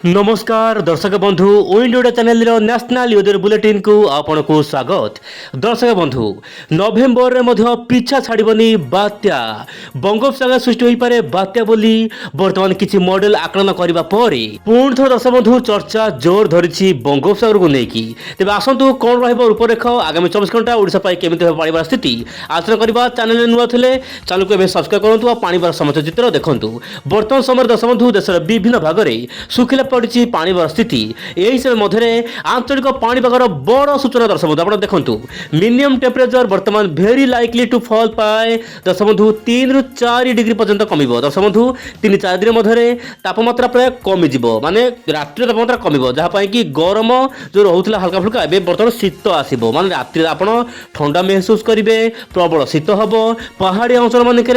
नमस्कार दर्शक बंधु ओइंड Odia channel national weather bulletin को आपण को स्वागत। दर्शक बंधु नवेम्बर में पीछा छाड़बनी बात्या बंगोपसागर सृष्टि हो पारे बात्या बोली वर्तमान किसी मॉडल आकलन करने पर पुणी थर दर्शक बंधु चर्चा जोर धरी बंगोपसागर को लेकिन तेज आसतु कौन रूपरेख आगामी 24 घंटा ओडिशा केमी पाणीपाग स्थिति आलोचना करवा। चैनल नुआ थे चैनल को सब्सक्राइब करूँ और पाणीपाग समस्त चित्र देखूँ। बर्तमान समय दर्शक बंधु देशर विभिन्न भाग में शुखिला पड़ी पाणीपाग स्थिति यही समय मध्य आंचलिक पाणीपागर बड़ सूचना दर्शक बंधु आप देखु मिनिमम टेम्परेचर बर्तमान भेरी लाइकली टू फॉल पाए दर्शक बंधु 3 ରୁ 4 डिग्री पर्यंत कम दर्शक बंधु 3-4 दिन मध्य तापमात्रा प्राय कमिज माने रात्रि तापमात्रा कम जहाँपाई कि गरम जो रोला हल्का फुल्का एवं बर्तमान शीत आसो माने रात्रि आप ठंडा महसूस करेंगे प्रबल शीत हम पहाड़ी अंचल मानक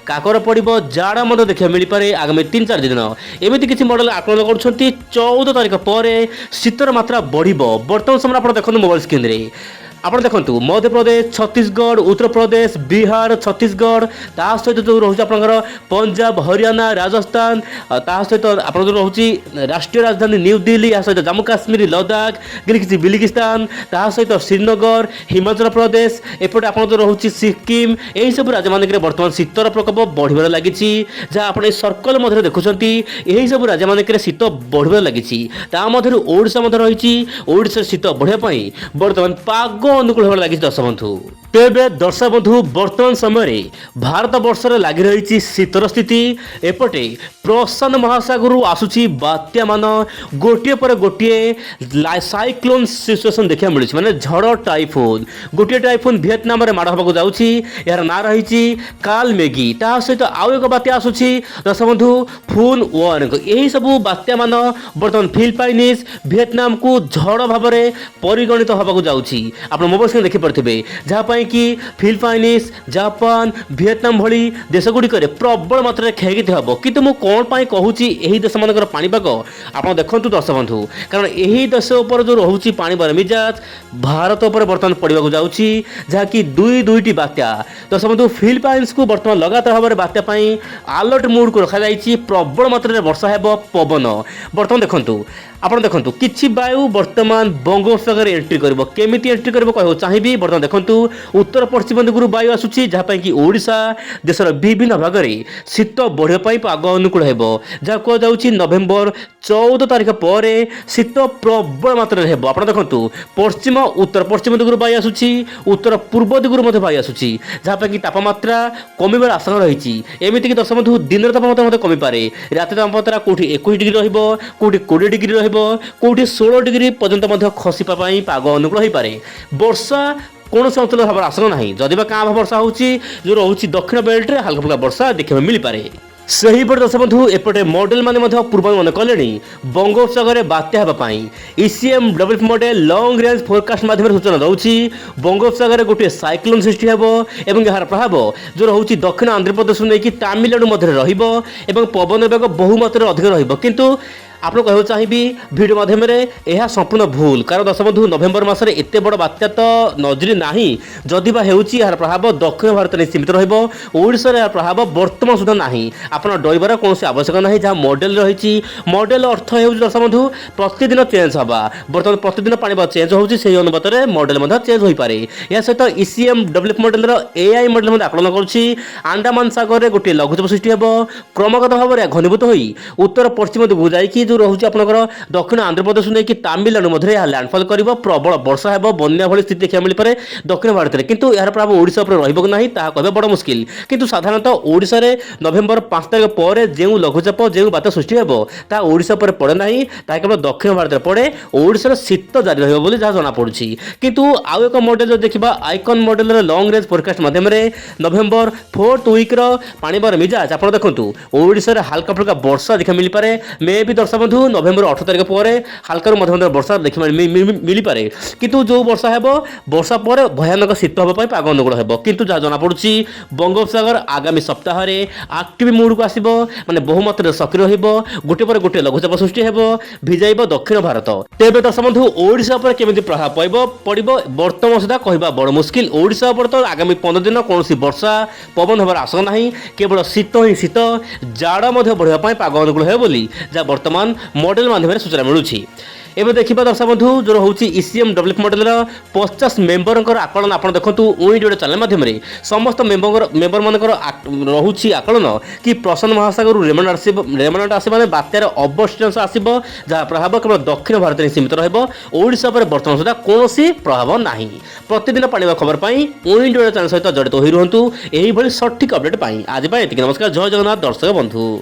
काकर पड़ो जाड़ा देखा मिल पाए आगामी 3-4 दिन एमती किसी मॉडल आकलन कर 14 तारीख पर शीतर मात्रा बढ़ बर्तमान समय आप देखते मोबाइल स्क्रीन में आप देखु मध्य प्रदेश छत्तीसगढ़ उत्तर प्रदेश बिहार छत्तीसगढ़ ता सहित जो रोचे आप पंजाब हरियाणा राजस्थान ता सहित आप रोचे राष्ट्रीय राजधानी न्यू दिल्ली या सहित जम्मू काश्मीर लद्दाख बिलिकिस्तान ता सहित श्रीनगर हिमाचल प्रदेश एपटे आप रोचे सिक्किम यही सब राज्य मानक बर्तमान शीतर प्रकोप बढ़वे लगी जहाँ आप सर्कल मध्य देखुं यही सब राज्य मानक शीत बढ़वे लगी ओडिशा रही ओडिशा शीत बढ़ापी बर्तमान पाग अनुकूल होगा लगी दर्शक बंधु। तेबे दर्शक बंधु बर्तमान समय भारत वर्ष लगी रही शीतर स्थिति एपटे प्रशांत महासागर आसूची बात्या मान गोटे पर गोटे साइक्लोन सिचुएसन देखा मिली माने झड़ टाइफोन गोटे टाइफोन वियतनाम में माड़ होगा जाऊँगी यार ना रही काल मेगी ता सहित आउ एक बात्या आसूची दर्शक बंधु फून वन यही सब बात्या मान बर्तमान फिलिपाइनिस वियतनाम को झड़ भाव में परिगणित होगा जाऊँगी आप मोबाइल स्क्रीन देखिपे जहाँपाई कि फिलिपाइनिस जापान वियतनाम भली देश गुड़िक प्रबल मात्रा क्षयक्षति हम किंतु मुझे कौन पाई कहूँ यही देश मान पाणीपाग आप देखु दर्शक बंधु कारण यही देश उपर जो रोचे पाणीपाग मिजाज भारत उपर बर्तमान पड़ा जाऊँगी जहाँकि दुईटी बात्या दर्शक बंधु फिलिपाइन्स को बर्तमान लगातार भाव में बात्या अलर्ट मुड को रखा प्रबल मात्रा वर्षा हो पवन बर्तमान देखु आप देखु किसी वायु बर्तमान बंगोपसागर एंट्री करमी एंट्री कर चाहिए बर्तमान देखु उत्तर पश्चिम दिगु वायु आसूची जहाँपाई कि ओडिशा देशर विभिन्न भाग में शीत बढ़ापी पाग अनुकूल हो जहाँ कहुच्छी नवेम्बर 14 तारीख पर शीत प्रबल मात्रा आप देखु पश्चिम उत्तर पश्चिम दिगु वायु आसूची उत्तर पूर्व दिगु वायु आसूची जहाँपाई कि तापमात्रा कमिबार आशंका रही एमतीक दर्शक बंधु दिन तापमात्रा कमी पारे राति तापमात्रा कौटी 21 डिग्री कौटी 20 डिग्री कौटी 16 डिग्री पर्यंत खसिपा पाग अनुकूल हो पारे वर्षा कौन से अंचल भाव आशंका ना जदि क्या वर्षा होची जो रोचे दक्षिण बेल्ट में हल्का फुल्का वर्षा देखा मिल पारे सेहीपटे दर्शक बंधु एपटे मॉडल माने पूर्वानुमान कले बंगोपसागर बात्या होगापाई ECM develop model long range forecast माध्यम सूचना दूसरी बंगोपसागर गोटे साइक्लोन सृष्टि होब यार प्रभाव जो रोचे दक्षिण आंध्र प्रदेश नहीं तामिलनाडु मध्य पवन बेग बहुमात्रा अधिक रु आप कहना चाहिए भिडियो माध्यम यह संपूर्ण भूल कारण दर्शक बंधु नवेम्बर मसरे एत बड़ बात्या तो नजरी ना जदि यार प्रभाव दक्षिण भारत में सीमित रोडार यार प्रभाव बर्तमान सुधा ना आप डरबार कौन आवश्यक ना जहाँ मॉडल रही मॉडल अर्थ हो दर्शक बंधु प्रतिदिन चेंज हवा बर्तमान प्रतिदिन पाणीपाग चेंज होती से अनुपात में मॉडल चेंज हो पारे या सहित ECM develop model AI model आकलन करंडामान सागर में गोटे लघुचाप सृष्टि हो क्रमागत भाव में घनीभूत हो उत्तर पश्चिम दिगु जाकि जो रोचे आपंकर दक्षिण आंध्र प्रदेश नहीं तामिलनाडु मध्य यह लैंडफॉल कर प्रबल वर्षा हो बन्या भली स्थिति देखा मिल पाए दक्षिण भारत में किंतु यार प्रभाव ओडिशा पर रहिबो कि नहीं ताहा कहबा बड़ मुश्किल किंतु साधारणतः ओडिशा रे नवेम्बर 5 तारीख पर जो लघुचाप जो बात्या सृष्टि हो ता ओडिशा पर पड़े ना ताहा केवल दक्षिण भारत में पड़े ओडिशा शीत जारी रहिबो बोली जहाँ जना पड़ुछि किंतु आउ एक मॉडल जो देखा icon model long range forecast माध्यम नवेम्बर 4th वीक पाणीपाग मिजाज आप देखु ओडिशा हल्का फुल्का वर्षा देखा मिल पाए मे भी दर्शक बंधु नवेम्बर 18 तारीख पर हल्का मध्य वर्षा देखा मिल पाए किंतु जो वर्षा है वर्षा पर भयानक शीत होगा पाग अनुकूल हो किंतु जहाँ जना पड़ुछि बंगोपसागर आगामी सप्ताह एक्टिव मुड को आसो माने बहुमात्रा सक्रिय हो गोटे पर गोटे लघुचाप सृष्टि हो भिजाइब दक्षिण भारत तेज दर्शक बंधु ओडिशा पर केमिति प्रभाव पड़ो बर्तमान सुधा कहवा बड़ मुश्किल ओडिशा पर तो आगामी 15 दिन कौन वर्षा पवन होबार आशंका ना केवल शीत ही शीत जाड़ बढ़ापी पाग अनुकूल हो जहाँ बर्तमान मॉडल माध्यम सूचना मिलूँ। एवं देखा दर्शक बंधु जो हूँ इसीएम डब्ल्यूएफ मॉडल 50 मेम्बर आकलन आप देखो ओइंडियो चैनल माध्यम समस्त मेम्बर मान रोचे आकलन कि प्रशांत महासागर रेमंड आसो बात्यार अवशिष्टांश आसो जहाँ प्रभाव केवल दक्षिण भारत में सीमित रोशा पर बर्तमान सुधा कौन प्रभाव ना। प्रतिदिन पाणीपाग खबर पर ओइंडियो चैनल सहित जड़ित हो रुहतु यही सठिक अपडेट आज ये नमस्कार। जय जगन्नाथ दर्शक बंधु।